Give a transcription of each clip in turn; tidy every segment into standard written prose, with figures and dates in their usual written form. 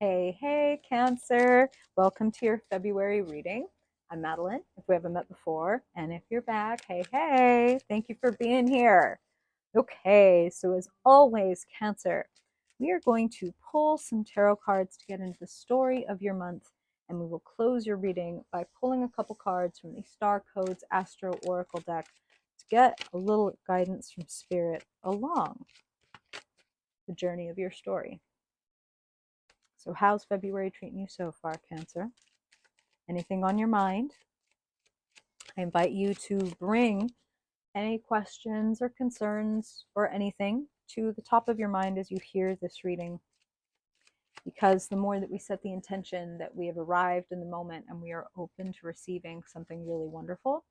Hey, Cancer. Welcome to your February reading. I'm Madeline, if we haven't met before. And if you're back, hey, thank you for being here. Okay, so as always, Cancer, we are going to pull some tarot cards to get into the story of your month. And we will close your reading by pulling a couple cards from the Star Codes Astro Oracle deck to get a little guidance from Spirit along the journey of your story. So, how's February treating you so far, Cancer? Anything on your mind? I invite you to bring any questions or concerns or anything to the top of your mind as you hear this reading. Because the more that we set the intention that we have arrived in the moment and we are open to receiving something really wonderful,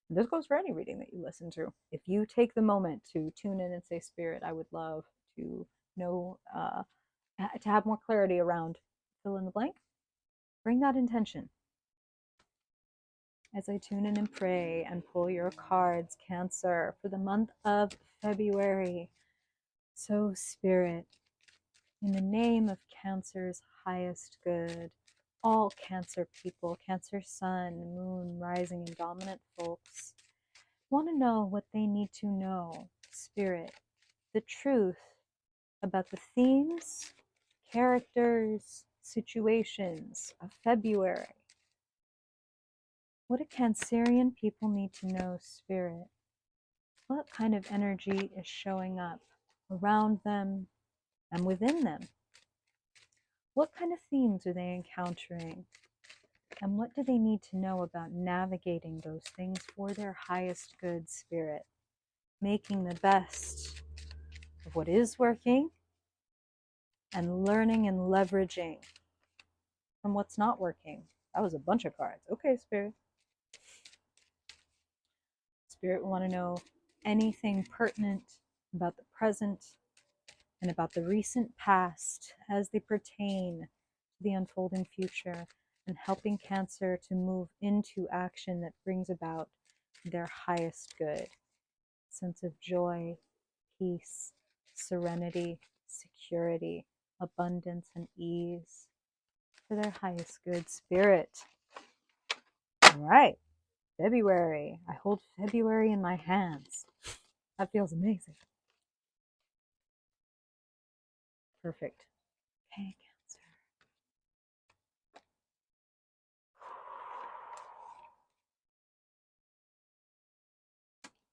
and this goes for any reading that you listen to. If you take the moment to tune in and say, Spirit, I would love to know, to have more clarity around fill in the blank, bring that intention. As I tune in and pray and pull your cards, Cancer, for the month of February. So, Spirit, in the name of Cancer's highest good, all Cancer people, Cancer sun, moon, rising, and dominant folks, want to know what they need to know, Spirit, the truth about the themes, characters, situations of February. What do Cancerian people need to know, Spirit? What kind of energy is showing up around them and within them? What kind of themes are they encountering? And what do they need to know about navigating those things for their highest good, Spirit? Making the best of what is working and learning and leveraging from what's not working. That was a bunch of cards. Okay, Spirit. Spirit, we want to know anything pertinent about the present and about the recent past as they pertain to the unfolding future, and helping Cancer to move into action that brings about their highest good. Sense of joy, peace, serenity, security, abundance, and ease for their highest good, Spirit. All right, February. I hold February in my hands. That feels amazing. Perfect. Okay,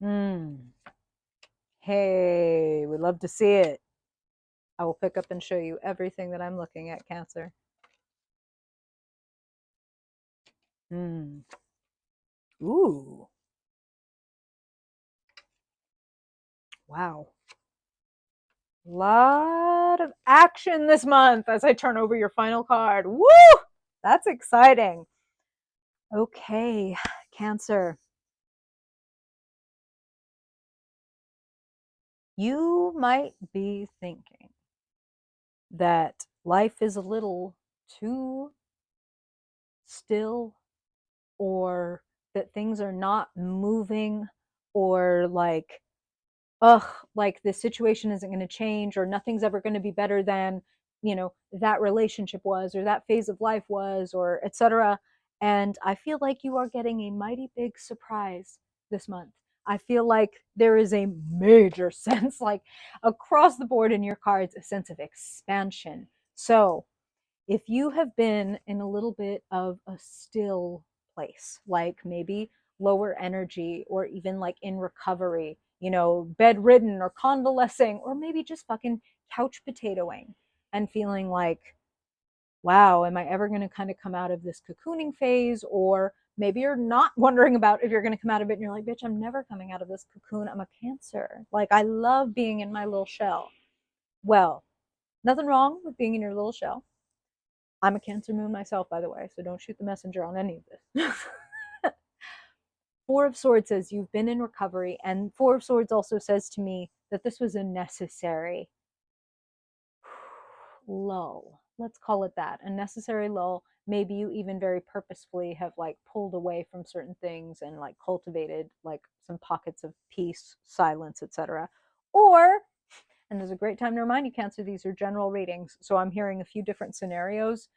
Cancer. Hey, we'd love to see it. I will pick up and show you everything that I'm looking at, Cancer. Ooh. Wow. Lot of action this month as I turn over your final card. Woo! That's exciting. Okay, Cancer. You might be thinking that life is a little too still, or that things are not moving, or like, ugh, like the situation isn't going to change, or nothing's ever going to be better than, that relationship was, or that phase of life was, or etc. And I feel like you are getting a mighty big surprise this month. I feel like there is a major sense, like across the board in your cards, a sense of expansion. So if you have been in a little bit of a still place, like maybe lower energy, or even like in recovery, bedridden or convalescing, or maybe just fucking couch potatoing and feeling like, wow, am I ever going to kind of come out of this cocooning phase? Or maybe you're not wondering about if you're going to come out of it and you're like, bitch, I'm never coming out of this cocoon. I'm a Cancer. Like, I love being in my little shell. Well, nothing wrong with being in your little shell. I'm a Cancer moon myself, by the way, so don't shoot the messenger on any of this. Four of Swords says you've been in recovery, and Four of Swords also says to me that this was a necessary lull. Let's call it that. A necessary lull. Maybe you even very purposefully have like pulled away from certain things and like cultivated like some pockets of peace, silence, etc. Or And there's a great time to remind you, Cancer, these are general readings. So I'm hearing a few different scenarios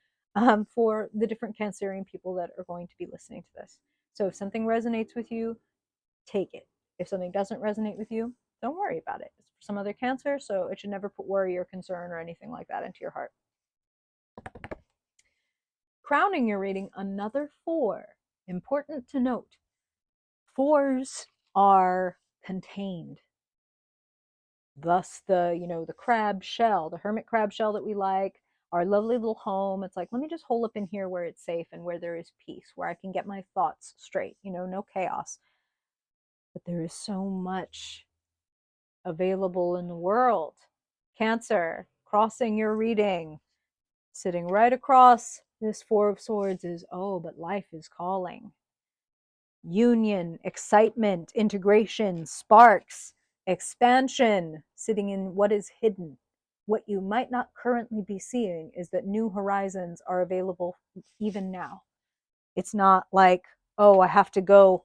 for the different Cancerian people that are going to be listening to this. So if something resonates with you, take it. If something doesn't resonate with you, don't worry about it. It's for some other Cancer, so it should never put worry or concern or anything like that into your heart. Crowning your reading, another 4. Important to note, 4s are contained. Thus the crab shell, the hermit crab shell that we like, our lovely little home. It's like, let me just hole up in here where it's safe and where there is peace, where I can get my thoughts straight, no chaos. But there is so much available in the world. Cancer, crossing your reading, sitting right across this 4 of Swords is, oh, but life is calling. Union, excitement, integration, sparks, expansion, sitting in what is hidden. What you might not currently be seeing is that new horizons are available even now. It's not like, oh, I have to go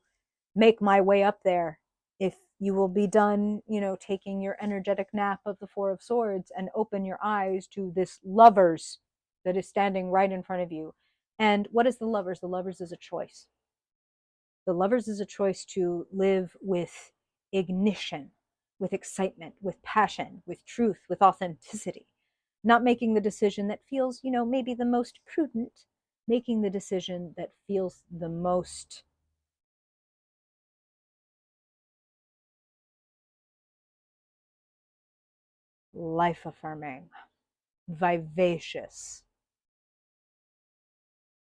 make my way up there. If you will be done, taking your energetic nap of the 4 of Swords and open your eyes to this Lovers that is standing right in front of you. And what is the Lovers? The Lovers is a choice. The Lovers is a choice to live with ignition, with excitement, with passion, with truth, with authenticity. Not making the decision that feels, maybe the most prudent, making the decision that feels the most life affirming, vivacious.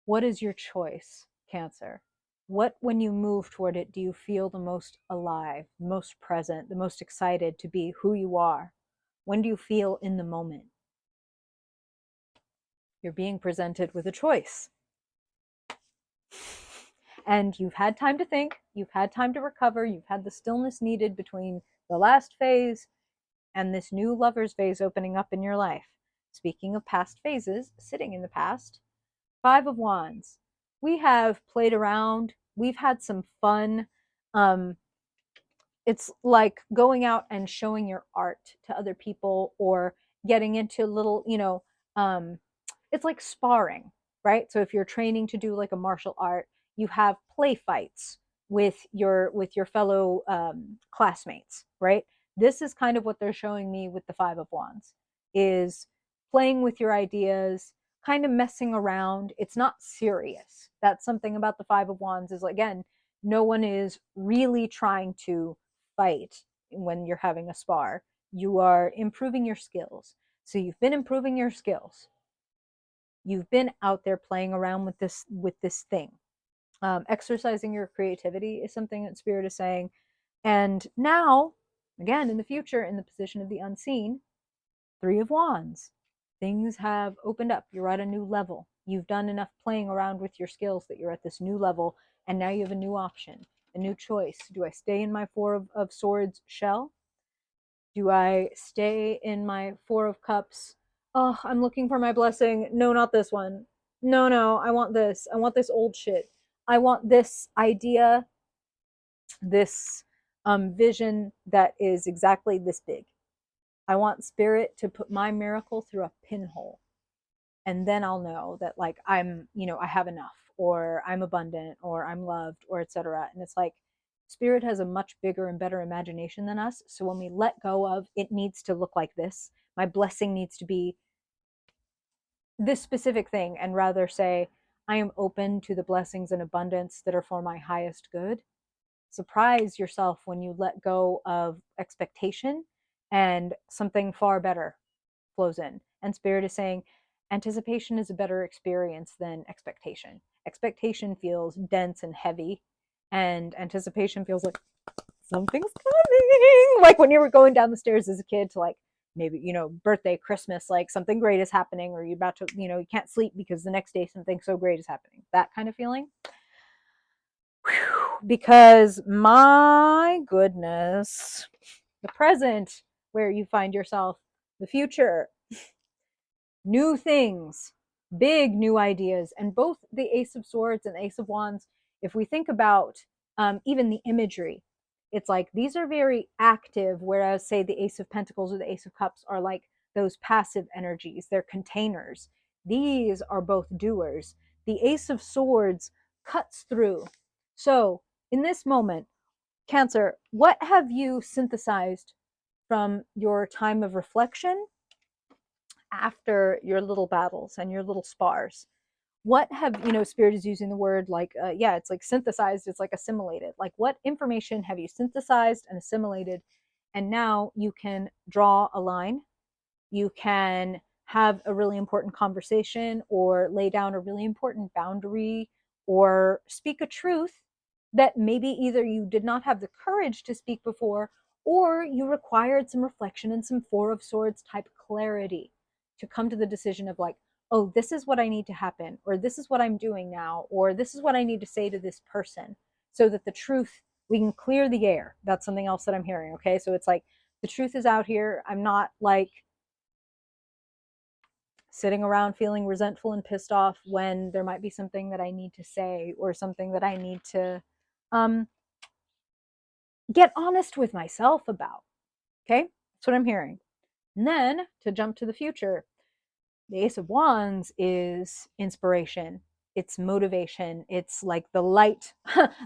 What is your choice, Cancer? What, when you move toward it, do you feel the most alive, most present, the most excited to be who you are? When do you feel in the moment? You're being presented with a choice. And you've had time to think, you've had time to recover, you've had the stillness needed between the last phase and this new Lovers phase opening up in your life. Speaking of past phases, sitting in the past, 5 of Wands. We have played around, we've had some fun. It's like going out and showing your art to other people, or getting into little, it's like sparring, right? So if you're training to do like a martial art, you have play fights with your fellow classmates, right? This is kind of what they're showing me with the 5 of Wands, is playing with your ideas, kind of messing around. It's not serious. That's something about the 5 of Wands, is, again, no one is really trying to fight when you're having a spar. You are improving your skills. So you've been improving your skills. You've been out there playing around with this thing. Exercising your creativity is something that Spirit is saying. And now, again, in the future, in the position of the unseen, 3 of Wands. Things have opened up. You're at a new level. You've done enough playing around with your skills that you're at this new level, and now you have a new option, a new choice. Do I stay in my 4 of Swords shell? Do I stay in my 4 of Cups? Oh, I'm looking for my blessing. No, not this one. No, I want this. I want this old shit. I want this idea, this vision that is exactly this big. I want Spirit to put my miracle through a pinhole. And then I'll know that, like, I have enough, or I'm abundant, or I'm loved, or etc. And it's like, Spirit has a much bigger and better imagination than us. So when we let go of, it needs to look like this, my blessing needs to be this specific thing, and rather say, I am open to the blessings and abundance that are for my highest good. Surprise yourself when you let go of expectation and something far better flows in. And Spirit is saying, anticipation is a better experience than expectation. Expectation feels dense and heavy, and anticipation feels like something's coming. Like when you were going down the stairs as a kid to, like, maybe, birthday, Christmas, like something great is happening, or you're about to, you can't sleep because the next day something so great is happening. That kind of feeling. Because my goodness, the present, where you find yourself, the future, new things, big new ideas. And both the Ace of Swords and Ace of Wands, if we think about even the imagery, It's like these are very active, whereas, say, the Ace of Pentacles or the Ace of Cups are like those passive energies. They're containers. These are both doers. The Ace of Swords cuts through. So, in this moment, Cancer, what have you synthesized from your time of reflection after your little battles and your little spars? What have, Spirit is using the word like, yeah, it's like synthesized, it's like assimilated. Like, what information have you synthesized and assimilated? And now you can draw a line, you can have a really important conversation or lay down a really important boundary or speak a truth that maybe either you did not have the courage to speak before or you required some reflection and some Four of Swords type clarity to come to the decision of like, oh, this is what I need to happen, or this is what I'm doing now, or this is what I need to say to this person so that the truth, we can clear the air. That's something else that I'm hearing. Okay. So it's like the truth is out here. I'm not like sitting around feeling resentful and pissed off when there might be something that I need to say or something that I need to um, get honest with myself about. Okay, that's what I'm hearing. And then to jump to the future, the Ace of Wands is inspiration. It's motivation. It's like the light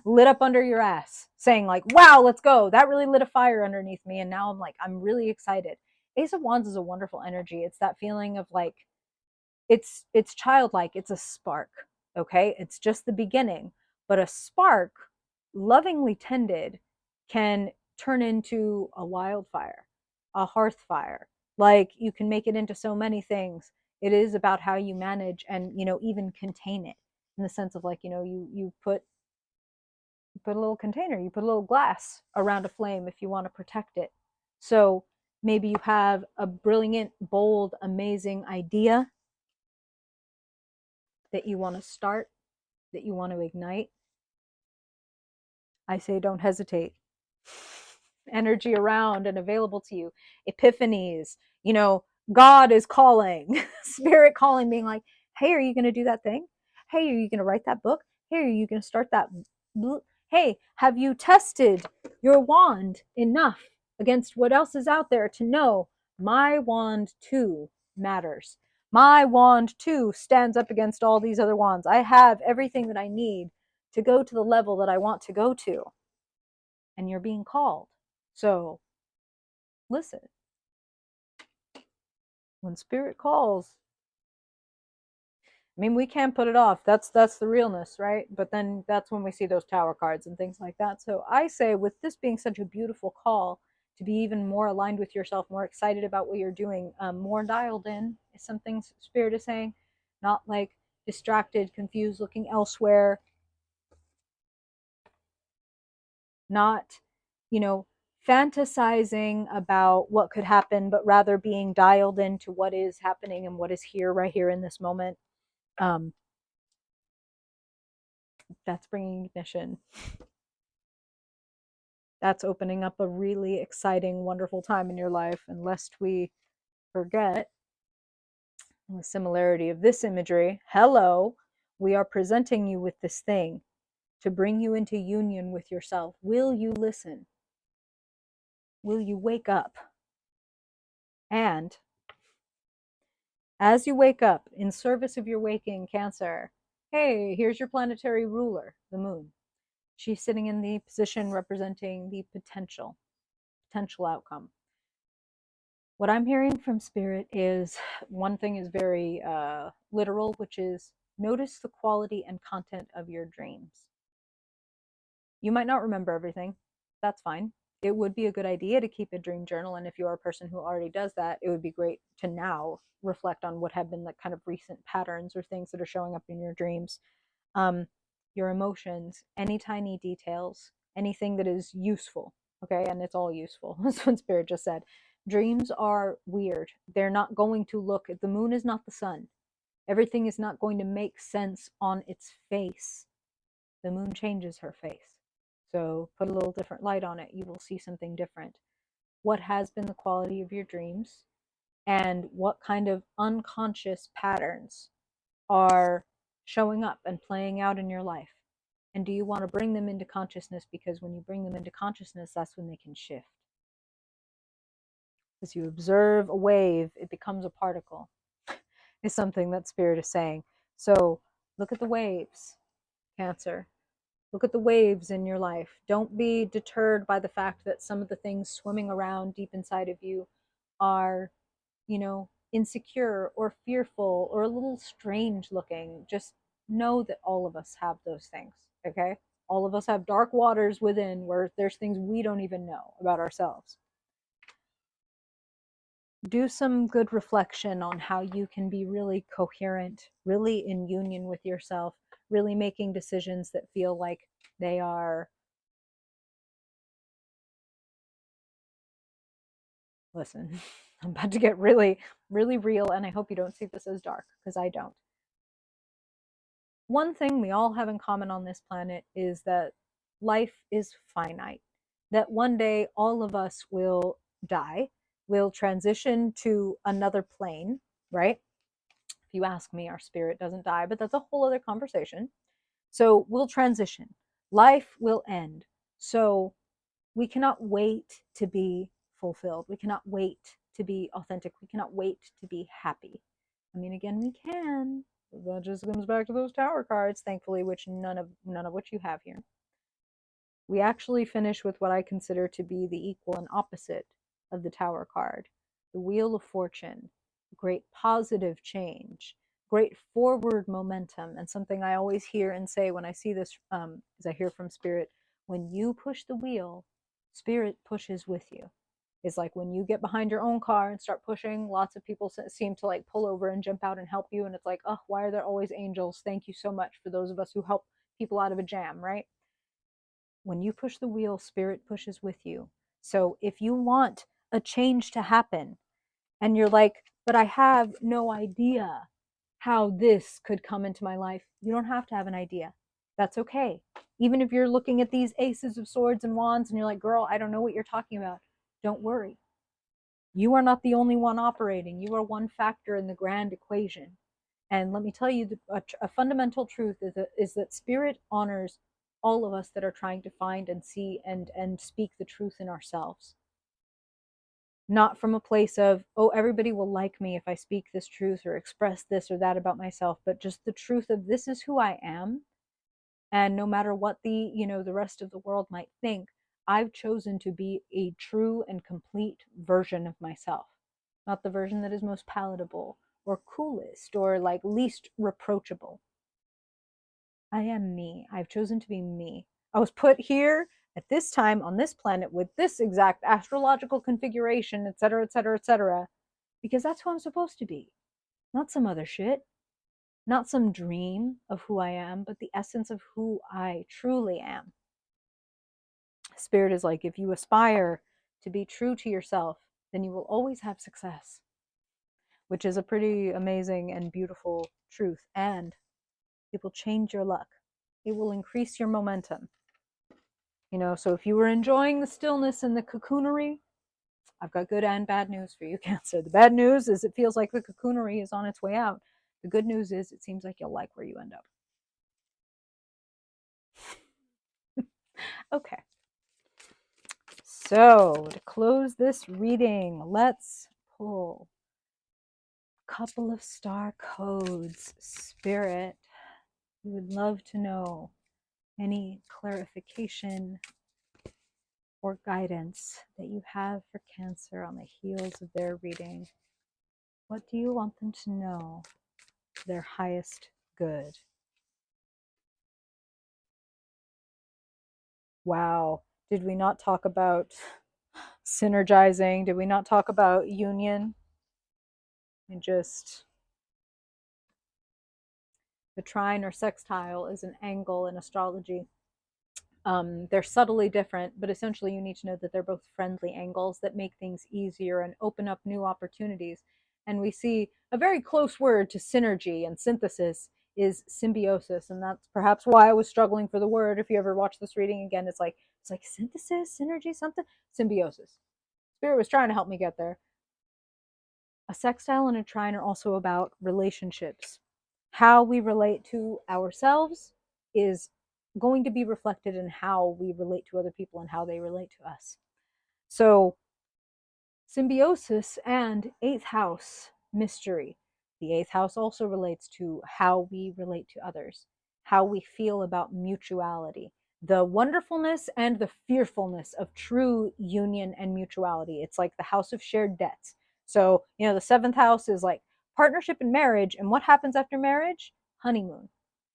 lit up under your ass, saying like, wow, let's go. That really lit a fire underneath me. And now I'm like, I'm really excited. Ace of Wands is a wonderful energy. It's that feeling of like, it's childlike, it's a spark. Okay, it's just the beginning, but a spark lovingly tended can turn into a wildfire, a hearth fire. Like, you can make it into so many things. It is about how you manage and, even contain it, in the sense of like, you put a little container, you put a little glass around a flame if you want to protect it. So maybe you have a brilliant, bold, amazing idea that you want to start, that you want to ignite. I say don't hesitate. Energy around and available to you. Epiphanies, God is calling, Spirit calling, being like, hey, are you going to do that thing? Hey, are you going to write that book? Hey, are you going to start that? Hey, have you tested your wand enough against what else is out there to know my wand too matters? My wand too stands up against all these other wands. I have everything that I need to go to the level that I want to go to. And you're being called. So listen, when Spirit calls, I mean, we can't put it off. That's the realness, right? But then that's when we see those tower cards and things like that. So I say, with this being such a beautiful call, to be even more aligned with yourself, more excited about what you're doing, more dialed in is something Spirit is saying, not like distracted, confused, looking elsewhere, not, fantasizing about what could happen, but rather being dialed into what is happening and what is here, right here in this moment. Um, that's bringing ignition. That's opening up a really exciting, wonderful time in your life. And lest we forget the similarity of this imagery, hello, we are presenting you with this thing to bring you into union with yourself. Will you listen? Will you wake up? And as you wake up, in service of your waking, Cancer, hey, here's your planetary ruler, the moon. She's sitting in the position representing the potential outcome. What I'm hearing from Spirit is, one thing is very literal, which is notice the quality and content of your dreams. You might not remember everything. That's fine. It would be a good idea to keep a dream journal. And if you are a person who already does that, it would be great to now reflect on what have been the kind of recent patterns or things that are showing up in your dreams. Your emotions, any tiny details, anything that is useful. Okay. And it's all useful. That's what Spirit just said. Dreams are weird. They're not going to look, the moon is not the sun. Everything is not going to make sense on its face. The moon changes her face. So put a little different light on it. You will see something different. What has been the quality of your dreams, and what kind of unconscious patterns are showing up and playing out in your life? And do you want to bring them into consciousness? Because when you bring them into consciousness, that's when they can shift. As you observe a wave, it becomes a particle, is something that Spirit is saying. So look at the waves, Cancer. Look at the waves in your life. Don't be deterred by the fact that some of the things swimming around deep inside of you are, insecure or fearful or a little strange looking. Just know that all of us have those things, okay? All of us have dark waters within where there's things we don't even know about ourselves. Do some good reflection on how you can be really coherent, really in union with yourself, really making decisions that feel like they are, listen, I'm about to get really, really real, and I hope you don't see this as dark, because I don't. One thing we all have in common on this planet is that life is finite, that one day all of us will die, will transition to another plane, right? If you ask me, our spirit doesn't die, but that's a whole other conversation. So we'll transition. Life will end. So we cannot wait to be fulfilled. We cannot wait to be authentic. We cannot wait to be happy. I mean, again, we can. That just comes back to those tower cards, thankfully, which none of which you have here. We actually finish with what I consider to be the equal and opposite of the tower card. The Wheel of Fortune, great positive change, great forward momentum, and something I always hear and say when I see this, as I hear from Spirit, when you push the wheel, Spirit pushes with you. It's like when you get behind your own car and start pushing, lots of people seem to like pull over and jump out and help you. And it's like, oh, why are there always angels? Thank you so much for those of us who help people out of a jam, right? When you push the wheel, Spirit pushes with you. So if you want a change to happen and you're like, but I have no idea how this could come into my life, you don't have to have an idea. That's okay. Even if you're looking at these aces of swords and wands and you're like, girl, I don't know what you're talking about, don't worry. You are not the only one operating. You are one factor in the grand equation. And let me tell you, a fundamental truth is that Spirit honors all of us that are trying to find and see and speak the truth in ourselves. Not from a place of, oh, everybody will like me if I speak this truth or express this or that about myself, but just the truth of this is who I am. And no matter what the rest of the world might think, I've chosen to be a true and complete version of myself, not the version that is most palatable or coolest or like least reproachable. I am me. I've chosen to be me. I was put here at this time on this planet with this exact astrological configuration, etc., etc., etc., because that's who I'm supposed to be, not some other shit, not some dream of who I am, but the essence of who I truly am. Spirit is like, if you aspire to be true to yourself, then you will always have success, which is a pretty amazing and beautiful truth. And it will change your luck. It will increase your momentum. So if you were enjoying the stillness and the cocoonery, I've got good and bad news for you, Cancer. The bad news is it feels like the cocoonery is on its way out. The good news is it seems like you'll like where you end up. Okay. So to close this reading, let's pull a couple of star codes. Spirit, we would love to know any clarification or guidance that you have for Cancer on the heels of their reading. What do you want them to know? Their highest good. Wow. Did we not talk about synergizing? Did we not talk about union? And just the trine or sextile is an angle in astrology. They're subtly different, but essentially you need to know that they're both friendly angles that make things easier and open up new opportunities. And we see a very close word to synergy and synthesis is symbiosis, and that's perhaps why I was struggling for the word. If you ever watch this reading again, it's like synthesis, synergy, something, symbiosis. Spirit was trying to help me get there. A sextile and a trine are also about relationships. How we relate to ourselves is going to be reflected in how we relate to other people and how they relate to us. So, symbiosis and eighth house mystery. The eighth house also relates to how we relate to others, how we feel about mutuality, the wonderfulness and the fearfulness of true union and mutuality. It's like the house of shared debts. So, the seventh house is like partnership and marriage. And what happens after marriage? Honeymoon.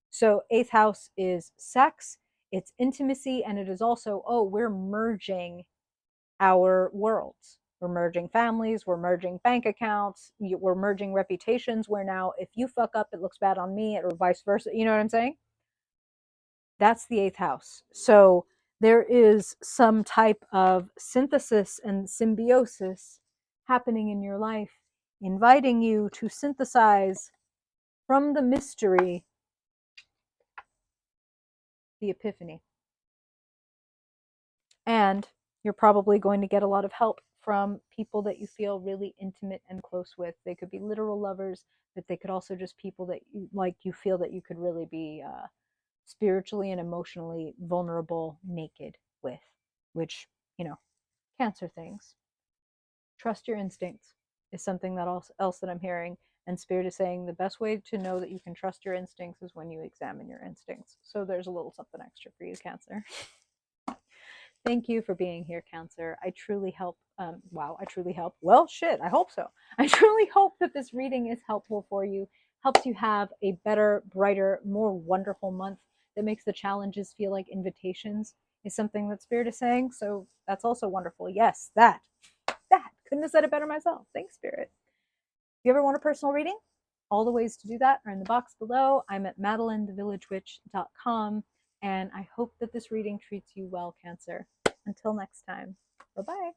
So, eighth house is sex, it's intimacy, and it is also, oh, we're merging our worlds. We're merging families, we're merging bank accounts, we're merging reputations where now if you fuck up, it looks bad on me, or vice versa. You know what I'm saying? That's the eighth house. So there is some type of synthesis and symbiosis happening in your life, inviting you to synthesize from the mystery the epiphany. And you're probably going to get a lot of help from people that you feel really intimate and close with. They could be literal lovers, but they could also just people that you feel that you could really be spiritually and emotionally vulnerable, naked with, which, Cancer things. Trust your instincts is something that else that I'm hearing. And Spirit is saying the best way to know that you can trust your instincts is when you examine your instincts. So there's a little something extra for you, Cancer. Thank you for being here, Cancer. I truly help. Wow, I truly help. Well, shit, I hope so. I truly hope that this reading is helpful for you, helps you have a better, brighter, more wonderful month that makes the challenges feel like invitations, is something that Spirit is saying. So that's also wonderful. Yes, that. Couldn't have said it better myself. Thanks, Spirit. If you ever want a personal reading, all the ways to do that are in the box below. I'm at MadelineTheVillageWitch.com, and I hope that this reading treats you well, Cancer. Until next time, bye-bye.